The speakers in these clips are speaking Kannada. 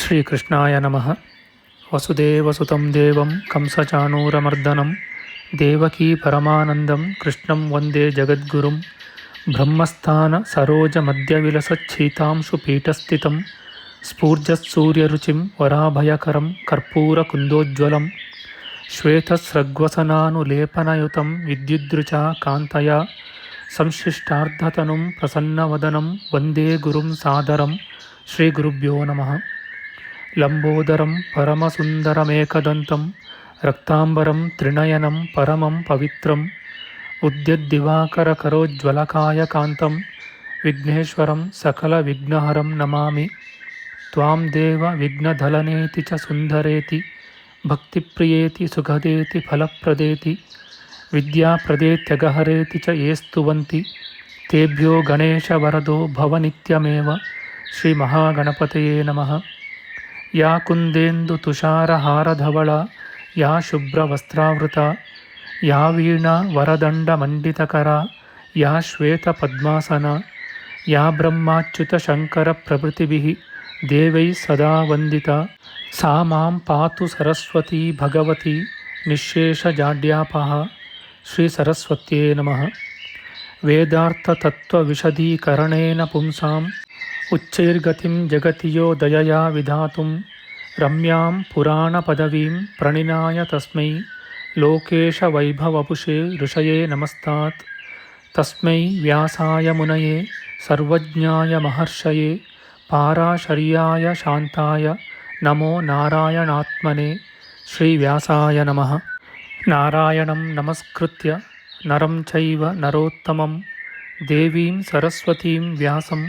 ಶ್ರೀಕೃಷ್ಣಾಯ ನಮಃ. ವಸುದೇವಸುತಂ ದೇವಂ ಕಂಸಚಾಣೂರಮರ್ದನಂ ದೇವಕೀ ಪರಮಾನಂದಂ ಕೃಷ್ಣಂ ವಂದೇ ಜಗದ್ಗುರುಂ. ಬ್ರಹ್ಮಸ್ಥಾನ ಸರೋಜ ಮಧ್ಯವಿಲಸಚ್ಛೀತಾಂಶು ಪೀಠಸ್ಥಿತಂ ಸ್ಫೂರ್ಜತ್ಸೂರ್ಯರುಚಿಂ ವರಾಭಯಕರಂ ಕರ್ಪೂರಕುಂದೋಜ್ವಲಂ ಶ್ವೇತಸ್ರಗ್ವಸನಾನುಲೇಪನಯುತಂ ವಿದ್ಯುದ್ರುಚಾ ಕಾಂತಯಾ ಸಂಶ್ಲಿಷ್ಟಾರ್ಧತನುಂ ಪ್ರಸನ್ನವದನಂ ವಂದೇ ಗುರುಂ ಸಾದರಂ. ಶ್ರೀಗುರುಭ್ಯೋ ನಮಃ. ಲಂಬೋದರಂ ಪರಮಸುಂದರಮೇಕದಂತಂ ರಕ್ತಾಂಬರಂ ತ್ರಿನಯನಂ ಪರಮಂ ಪವಿತ್ರಂ ಉದ್ಯದ್ದಿವಾಕರಕರೋಜ್ವಲಕಾಯಕಾಂತಂ ವಿಘ್ನೇಶ್ವರಂ ಸಕಲವಿಘ್ನಹರಂ ನಮಾಮಿ. ತ್ವಾಂ ದೇವ ವಿಘ್ನಧಲನೇತಿ ಚ ಸುಂದರೇತಿ ಭಕ್ತಿಪ್ರಿಯೇತಿ ಸುಖದೇತಿ ಫಲಪ್ರದೇತಿ ವಿದ್ಯಾಪ್ರದೇತ್ಯಗಹರೇತಿ ಚ ಯೇ ಸ್ತುವಂತಿ ತೇಭ್ಯೋ ಗಣೇಶವರದೋ ಭವನಿತ್ಯಮೇವ. ಶ್ರೀಮಹಾಗಣಪತಯೇ ನಮಃ. ಯಾ ಕುಂದೇಂದು ತುಷಾರಹಾರಧವಳ ಯಾ ಶುಭ್ರವಸ್ತ್ರಾವೃತ ಯಾ ವೀಣಾ ವರದಂಡಮಂಡಿತಕರ ಯಾ ಶ್ವೇತಪದ್ಮಾಸನ ಯಾ ಬ್ರಹ್ಮಾಚ್ಯುತಶಂಕರಪ್ರಭೃತಿಭಿಃ ದೇವೈಃ ಸದಾ ವಂದಿತಾ ಸಾ ಮಾಂ ಪಾತು ಸರಸ್ವತೀ ಭಗವತಿ ನಿಶ್ಶೇಷಜಾಡ್ಯಾಪಃ. ಶ್ರೀ ಸರಸ್ವತ್ಯೇ ನಮಃ. ವೇದಾರ್ಥತತ್ವವಿಶದೀಕರಣೇನ ಪುಂಸಾಂ ಉಚ್ಚೈರ್ಗತಿಂ ಜಗತಿ ಯೋ ದಯಯಾ ವಿಧಾತುಂ ರಮ್ಯಾಂ ಪುರಾಣಪದವೀಂ ಪ್ರಣಿನಾಯ ತಸ್ಮೈ ಲೋಕೇಶವೈಭವಪುಷೇ ಋಷಯೇ ನಮಸ್ತಾತ್. ತಸ್ಮೈ ವ್ಯಾಸಾಯ ಮುನಯೇ ಸರ್ವಜ್ಞಾಯ ಮಹರ್ಷಯೇ ಪಾರಾಶರ್ಯಾಯ ಶಾಂತಾಯ ನಮೋ ನಾರಾಯಣಾತ್ಮನೇ. ಶ್ರೀವ್ಯಾಸಾಯ ನಮಃ. ನಾರಾಯಣಂ ನಮಸ್ಕೃತ್ಯ ನರಂ ಚೈವ ನರೋತ್ತಮಂ ದೇವೀಂ ಸರಸ್ವತೀಂ ವ್ಯಾಸಂ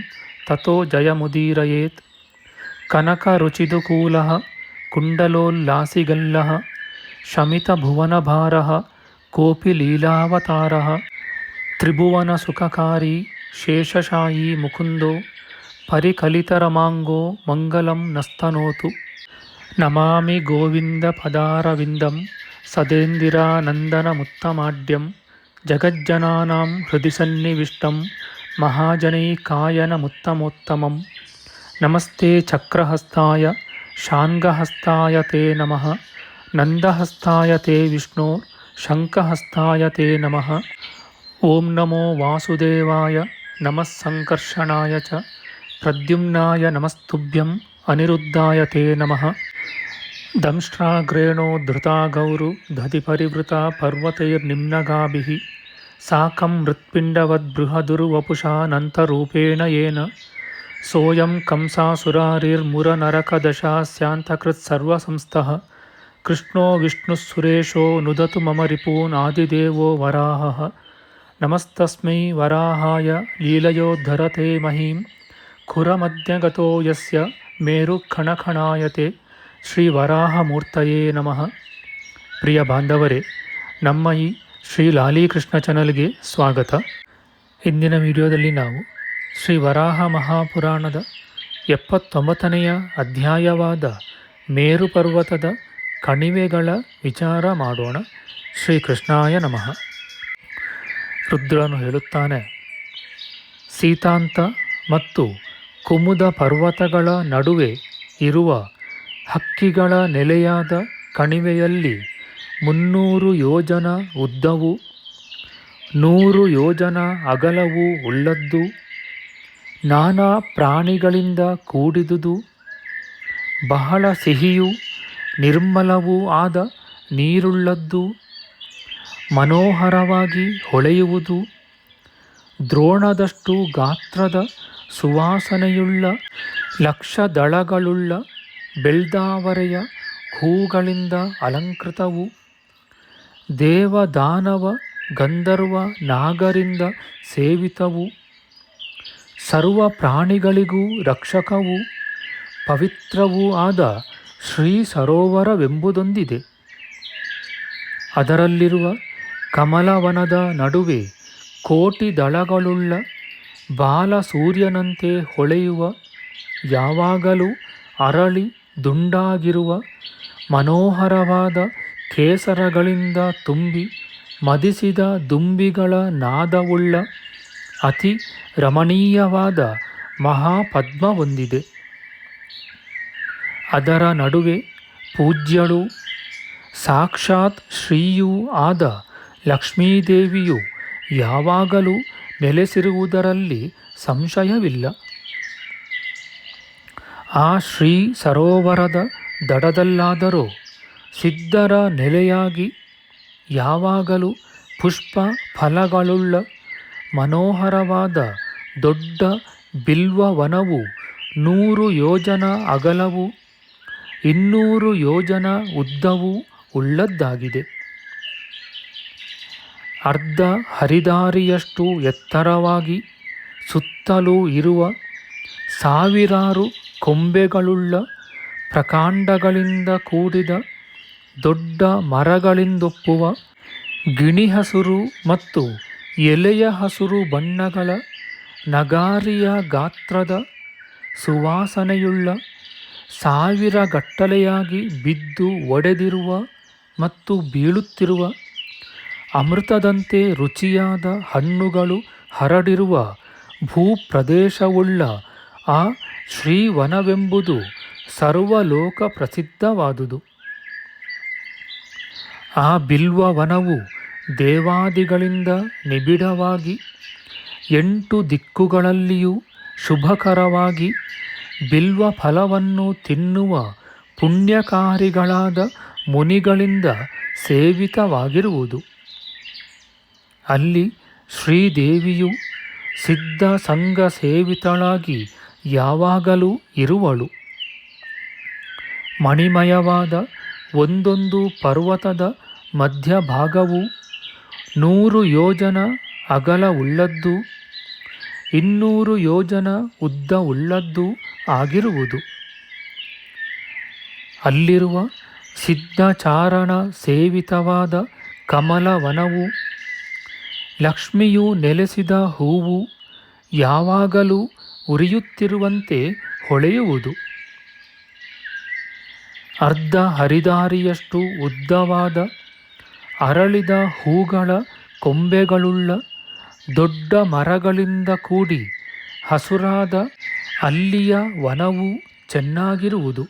ತತೋ ಜಯಮುದೀರಯೇತ್. ಕನಕರುಚಿದುಕೂಲಃ ಕುಂಡಲೋಲ್ಲಾಸಿಗಲ್ಲಃ ಶಮಿತಭುವನಭಾರಃ ಕೋಪಿ ಲೀಲಾವತಾರಃ ತ್ರಿಭುವನಸುಖಕಾರಿ ಶೇಷಶಾಯೀ ಮುಕುಂದೋ ಪರಿಕಲಿತರಮಾಂಗೋ ಮಂಗಲಂ ನಸ್ತನೋತು. ನಮಾಮಿ ಗೋವಿಂದಪದಾರವಿಂದಂ ಸದೇಂದಿರಾನಂದನಮುತ್ತಮಾಡ್ಯಂ ಜಗಜ್ಜನಾನಾಂ ಹೃದಿ ಸನ್ನಿವಿಷ್ಟಂ ಮಹಾಜನೈಕಾಯನಮುತ್ತಮೋತ್ತಮಂ. ನಮಸ್ತೆ ಚಕ್ರಹಸ್ತಾಯ ಶಾಂಗಹಸ್ತಾಯ ತೇ ನಮಃ. ನಂದಹಸ್ತಾಯ ತೇ ವಿಷ್ಣೋ ಶಂಖಹಸ್ತಾಯ ತೇ ನಮಃ. ಓಂ ನಮೋ ವಾಸುದೇವಾಯ ನಮಃ ಸಂಕರ್ಷಣಾಯ ಚ ಪ್ರದ್ಯುಮ್ನಾಯ ನಮಸ್ತುಭ್ಯಂ ಅನಿರುದ್ಧಾಯ ತೇ ನಮಃ. ದಂಷ್ಟ್ರಾಗ್ರೇಣೋ ಧೃತಾ ಗೌರು ದಧಿಪರಿವೃತಾ ಪರ್ವತೈರ್ನಿಮ್ನಗಾಭಿಃ ಸಾಕಂ ಮೃತ್ಪಿಂಡವದ್ಬೃಹದುರ್ವಪುಷಾನಂತರೂಪೇಣ ಯೇನ ಸೋಯಂ ಕಂಸಾಸುರಾರಿರ್ಮುರನರಕದಶಾಸ್ಯಾಂತಕೃತ್ಸರ್ವಸಂಸ್ಥಃ ಕೃಷ್ಣೋ ವಿಷ್ಣುಃಸುರೇಶೋ ನುದತು ಮಮ ರಿಪೂನ್ ಆದಿದೇವೋ ವರಾಹಃ. ನಮಸ್ತಸ್ಮೈ ವರಾಹಾಯ ಲೀಲಯೋದ್ಧರತೆ ಮಹೀಂ ಖುರಮಧ್ಯಗತೋ ಯಸ್ಯ ಮೇರುಖಣಖಣಾಯತೆ. ಶ್ರೀ ವರಾಹಮೂರ್ತಯೇ ನಮಃ. ಪ್ರಿಯ ಬಾಂಧವರೇ, ನಮ್ಮ ಈ ಶ್ರೀ ಲಾಲೀಕೃಷ್ಣ ಚಾನಲ್ಗೆ ಸ್ವಾಗತ. ಇಂದಿನ ವಿಡಿಯೋದಲ್ಲಿ ನಾವು ಶ್ರೀ ವರಾಹ ಮಹಾಪುರಾಣದ 79ನೆಯ ಅಧ್ಯಾಯವಾದ ಮೇರು ಪರ್ವತದ ಕಣಿವೆಗಳ ವಿಚಾರ ಮಾಡೋಣ. ಶ್ರೀಕೃಷ್ಣಾಯ ನಮಃ. ರುದ್ರನು ಹೇಳುತ್ತಾನೆ, ಸೀತಾಂತ ಮತ್ತು ಕುಮುದ ಪರ್ವತಗಳ ನಡುವೆ ಇರುವ ಹಕ್ಕಿಗಳ ನೆಲೆಯಾದ ಕಣಿವೆಯಲ್ಲಿ 300 ಯೋಜನ ಉದ್ದವೂ 100 ಯೋಜನ ಅಗಲವೂ ಉಳ್ಳದ್ದು, ನಾನಾ ಪ್ರಾಣಿಗಳಿಂದ ಕೂಡಿದುದು, ಬಹಳ ಸಿಹಿಯೂ ನಿರ್ಮಲವೂ ಆದ ನೀರುಳ್ಳದ್ದು, ಮನೋಹರವಾಗಿ ಹೊಳೆಯುವುದು, ದ್ರೋಣದಷ್ಟು ಗಾತ್ರದ ಸುವಾಸನೆಯುಳ್ಳ ಲಕ್ಷ ದಳಗಳುಳ್ಳ ಬೆಳ್ದಾವರೆಯ ಹೂಗಳಿಂದ ಅಲಂಕೃತವು, ದೇವ ದಾನವ ಗಂಧರ್ವ ನಾಗರಿಂದ ಸೇವಿತವು, ಸರ್ವ ಪ್ರಾಣಿಗಳಿಗೂ ರಕ್ಷಕವೂ ಪವಿತ್ರವೂ ಆದ ಶ್ರೀ ಸರೋವರವೆಂಬುದೊಂದಿದೆ. ಅದರಲ್ಲಿರುವ ಕಮಲವನದ ನಡುವೆ ಕೋಟಿ ದಳಗಳುಳ್ಳ ಬಾಲ ಸೂರ್ಯನಂತೆ ಹೊಳೆಯುವ, ಯಾವಾಗಲೂ ಅರಳಿ ದುಂಡಾಗಿರುವ ಮನೋಹರವಾದ ಕೇಸರಗಳಿಂದ ತುಂಬಿ ಮದಿಸಿದ ದುಂಬಿಗಳ ನಾದವುಳ್ಳ ಅತಿ ರಮಣೀಯವಾದ ಮಹಾಪದ್ಮವೊಂದಿದೆ. ಅದರ ನಡುವೆ ಪೂಜ್ಯಳು ಸಾಕ್ಷಾತ್ ಶ್ರೀಯೂ ಆದ ಲಕ್ಷ್ಮೀದೇವಿಯು ಯಾವಾಗಲೂ ನೆಲೆಸಿರುವುದರಲ್ಲಿ ಸಂಶಯವಿಲ್ಲ. ಆ ಶ್ರೀ ಸರೋವರದ ದಡದಲ್ಲಾದರೋ ಸಿದ್ಧರ ನೆಲೆಯಾಗಿ ಯಾವಾಗಲೂ ಪುಷ್ಪ ಫಲಗಳುಳ್ಳ ಮನೋಹರವಾದ ದೊಡ್ಡ ಬಿಲ್ವವನವು 100 ಯೋಜನ ಅಗಲವೂ 200 ಯೋಜನ ಉದ್ದವೂ ಉಳ್ಳದ್ದಾಗಿದೆ. ಅರ್ಧ ಹರಿದಾರಿಯಷ್ಟು ಎತ್ತರವಾಗಿ ಸುತ್ತಲೂ ಇರುವ ಸಾವಿರಾರು ಕೊಂಬೆಗಳುಳ್ಳ ಪ್ರಕಾಂಡಗಳಿಂದ ಕೂಡಿದ ದೊಡ್ಡ ಮರಗಳಿಂದೊಪ್ಪುವ ಗಿಣಿಹಸುರು ಮತ್ತು ಎಲೆಯ ಹಸುರು ಬಣ್ಣಗಳ ನಗಾರಿಯ ಗಾತ್ರದ ಸುವಾಸನೆಯುಳ್ಳ ಸಾವಿರಗಟ್ಟಲೆಯಾಗಿ ಬಿದ್ದು ಒಡೆದಿರುವ ಮತ್ತು ಬೀಳುತ್ತಿರುವ ಅಮೃತದಂತೆ ರುಚಿಯಾದ ಹಣ್ಣುಗಳು ಹರಡಿರುವ ಭೂಪ್ರದೇಶವುಳ್ಳ ಆ ಶ್ರೀವನವೆಂಬುದು ಸರ್ವಲೋಕ ಪ್ರಸಿದ್ಧವಾದುದು. ಆ ಬಿಲ್ವವನವು ದೇವಾದಿಗಳಿಂದ ನಿಬಿಡವಾಗಿ 8 ದಿಕ್ಕುಗಳಲ್ಲಿಯೂ ಶುಭಕರವಾಗಿ ಬಿಲ್ವ ಫಲವನ್ನು ತಿನ್ನುವ ಪುಣ್ಯಕಾರಿಗಳಾದ ಮುನಿಗಳಿಂದ ಸೇವಿತವಾಗಿರುವುದು. ಅಲ್ಲಿ ಶ್ರೀದೇವಿಯು ಸಿದ್ಧ ಸಂಘ ಸೇವಿತಳಾಗಿ ಯಾವಾಗಲೂ ಇರುವಳು. ಮಣಿಮಯವಾದ ಒಂದೊಂದು ಪರ್ವತದ ಮಧ್ಯಭಾಗವು 100 ಯೋಜನ ಅಗಲವುಳ್ಳದ್ದೂ 200 ಯೋಜನ ಉದ್ದವುಳ್ಳದ್ದೂ ಆಗಿರುವುದು. ಅಲ್ಲಿರುವ ಸಿದ್ಧಚಾರಣ ಸೇವಿತವಾದ ಕಮಲವನವು ಲಕ್ಷ್ಮಿಯು ನೆಲೆಸಿದ ಹೂವು ಯಾವಾಗಲೂ ಉರಿಯುತ್ತಿರುವಂತೆ ಹೊಳೆಯುವುದು. ಅರ್ಧ ಹರಿದಾರಿಯಷ್ಟು ಉದ್ದವಾದ ಅರಳಿದ ಹೂಗಳ ಕೊಂಬೆಗಳುಳ್ಳ ದೊಡ್ಡ ಮರಗಳಿಂದ ಕೂಡಿ ಹಸುರಾದ ಅಲ್ಲಿಯ ವನವು ಚೆನ್ನಾಗಿರುವುದು.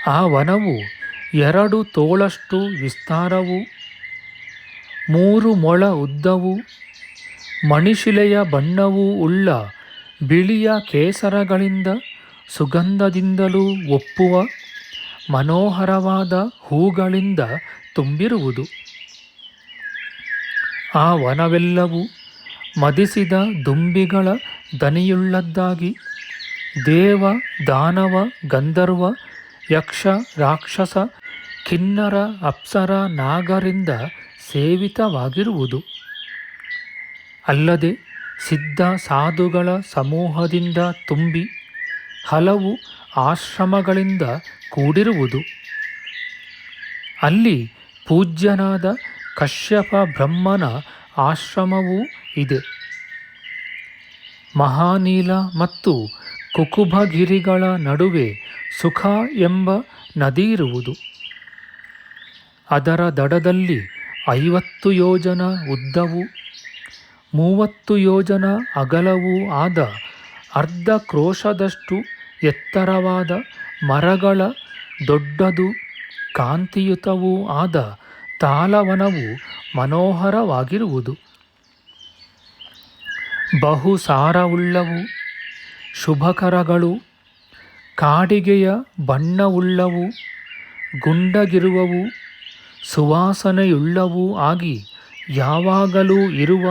ಆ ವನವು 2 ತೋಳಷ್ಟು ವಿಸ್ತಾರವೂ 3 ಮೊಳ ಉದ್ದವೂ ಮಣಿಶಿಲೆಯ ಬಣ್ಣವೂ ಉಳ್ಳ ಬಿಳಿಯ ಕೇಸರಗಳಿಂದ ಸುಗಂಧದಿಂದಲೂ ಒಪ್ಪುವ ಮನೋಹರವಾದ ಹೂಗಳಿಂದ ತುಂಬಿರುವುದು. ಆ ವನವೆಲ್ಲವೂ ಮದಿಸಿದ ದುಂಬಿಗಳ ದನಿಯುಳ್ಳದ್ದಾಗಿ ದೇವ ದಾನವ ಗಂಧರ್ವ ಯಕ್ಷ ರಾಕ್ಷಸ ಕಿನ್ನರ ಅಪ್ಸರ ನಾಗರಿಂದ ಸೇವಿತವಾಗಿರುವುದು. ಅಲ್ಲದೆ ಸಿದ್ಧ ಸಾಧುಗಳ ಸಮೂಹದಿಂದ ತುಂಬಿ ಹಲವು ಆಶ್ರಮಗಳಿಂದ ಕೂಡಿರುವುದು. ಅಲ್ಲಿ ಪೂಜ್ಯನಾದ ಕಶ್ಯಪ ಬ್ರಹ್ಮನ ಆಶ್ರಮವೂ ಇದೆ. ಮಹಾನೀಲ ಮತ್ತು ಕುಕುಭಗಿರಿಗಳ ನಡುವೆ ಸುಖ ಎಂಬ ನದಿಯಿರುವುದು. ಅದರ ದಡದಲ್ಲಿ 50 ಯೋಜನ ಉದ್ದವೂ 30 ಯೋಜನ ಅಗಲವೂ ಆದ ಅರ್ಧ ಕ್ರೋಶದಷ್ಟು ಎತ್ತರವಾದ ಮರಗಳ ದೊಡ್ಡದು ಕಾಂತಿಯುತವೂ ಆದ ತಾಲವನವು ಮನೋಹರವಾಗಿರುವುದು. ಬಹುಸಾರವುಳ್ಳವು ಶುಭಕರಗಳು ಕಾಡಿಗೆಯ ಬಣ್ಣವುಳ್ಳವು ಗುಂಡಗಿರುವವು ಸುವಾಸನೆಯುಳ್ಳವೂ ಆಗಿ ಯಾವಾಗಲೂ ಇರುವ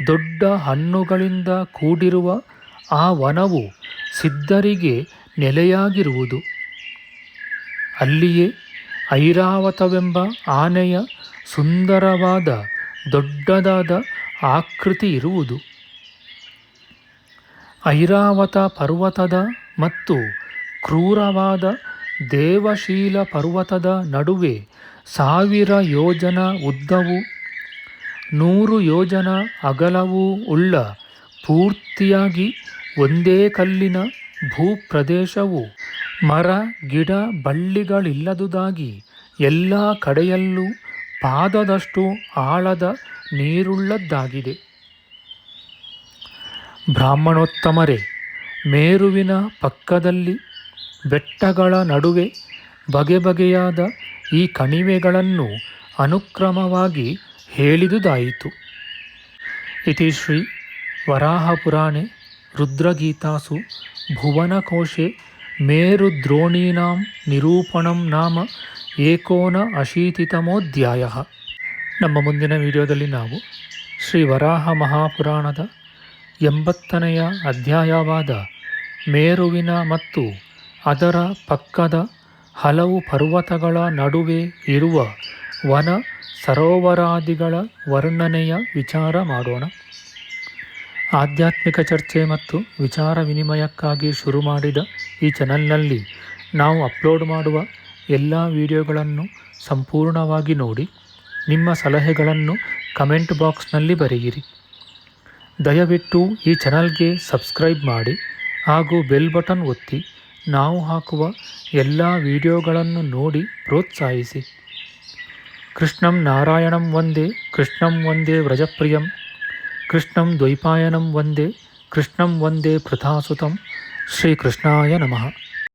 ದೊಡ್ಡ ಹಣ್ಣುಗಳಿಂದ ಕೂಡಿರುವ ಆ ವನವು ಸಿದ್ಧರಿಗೆ ನೆಲೆಯಾಗಿರುವುದು. ಅಲ್ಲಿಯೇ ಐರಾವತವೆಂಬ ಆನೆಯ ಸುಂದರವಾದ ದೊಡ್ಡದಾದ ಆಕೃತಿ ಇರುವುದು. ಐರಾವತ ಪರ್ವತದ ಮತ್ತು ಕ್ರೂರವಾದ ದೇವಶೀಲ ಪರ್ವತದ ನಡುವೆ 1000 ಯೋಜನ ಉದ್ದವೂ 100 ಯೋಜನ ಅಗಲವೂ ಉಳ್ಳ ಪೂರ್ತಿಯಾಗಿ ಒಂದೇ ಕಲ್ಲಿನ ಭೂಪ್ರದೇಶವು ಮರ ಗಿಡ ಬಳ್ಳಿಗಳಿಲ್ಲದುದಾಗಿ ಎಲ್ಲ ಕಡೆಯಲ್ಲೂ ಪಾದದಷ್ಟು ಆಳದ ನೀರುಳ್ಳದ್ದಾಗಿದೆ. ಬ್ರಾಹ್ಮಣೋತ್ತಮರೇ, ಮೇರುವಿನ ಪಕ್ಕದಲ್ಲಿ ಬೆಟ್ಟಗಳ ನಡುವೆ ಬಗೆ ಬಗೆಯಾದ ಈ ಕಣಿವೆಗಳನ್ನು ಅನುಕ್ರಮವಾಗಿ ಹೇಳಿದುದಾಯಿತು. ಇತಿ ಶ್ರೀ ವರಾಹಪುರಾಣೆ ರುದ್ರಗೀತಾಸು ಭುವನಕೋಶೆ ಮೇರುದ್ರೋಣೀನಾಂ ನಿರೂಪಣಂ ನಾಮ ಏಕೋನ ಅಶೀತಿತಮೋಧ್ಯಾಯ. ನಮ್ಮ ಮುಂದಿನ ವಿಡಿಯೋದಲ್ಲಿ ನಾವು ಶ್ರೀ ವರಾಹ ಮಹಾಪುರಾಣದ 80ನೆಯ ಅಧ್ಯಾಯವಾದ ಮೇರುವಿನ ಮತ್ತು ಅದರ ಪಕ್ಕದ ಹಲವು ಪರ್ವತಗಳ ನಡುವೆ ಇರುವ ವನ ಸರೋವರಾದಿಗಳ ವರ್ಣನೆಯ ವಿಚಾರ ಮಾಡೋಣ. ಆಧ್ಯಾತ್ಮಿಕ ಚರ್ಚೆ ಮತ್ತು ವಿಚಾರ ವಿನಿಮಯಕ್ಕಾಗಿ ಶುರು ಮಾಡಿದ ಈ ಚಾನಲ್ನಲ್ಲಿ ನಾವು ಅಪ್ಲೋಡ್ ಮಾಡುವ ಎಲ್ಲ ವಿಡಿಯೋಗಳನ್ನು ಸಂಪೂರ್ಣವಾಗಿ ನೋಡಿ ನಿಮ್ಮ ಸಲಹೆಗಳನ್ನು ಕಮೆಂಟ್ ಬಾಕ್ಸ್ನಲ್ಲಿ ಬರೆಯಿರಿ. ದಯವಿಟ್ಟು ಈ ಚಾನಲ್ಗೆ ಸಬ್ಸ್ಕ್ರೈಬ್ ಮಾಡಿ ಹಾಗೂ ಬೆಲ್ ಬಟನ್ ಒತ್ತಿ ನಾವು ಹಾಕುವ ಎಲ್ಲ ವಿಡಿಯೋಗಳನ್ನು ನೋಡಿ ಪ್ರೋತ್ಸಾಹಿಸಿ. ಕೃಷ್ಣಂ ನಾರಾಯಣಂ ವಂದೇ ಕೃಷ್ಣಂ ವಂದೇ ವ್ರಜಪ್ರಿಯಂ ಕೃಷ್ಣಂ ದ್ವೈಪಾಯನಂ ವಂದೇ ಕೃಷ್ಣಂ ವಂದೇ ಪೃಥಾಸುತಂ. ಶ್ರೀಕೃಷ್ಣಾಯ ನಮಃ.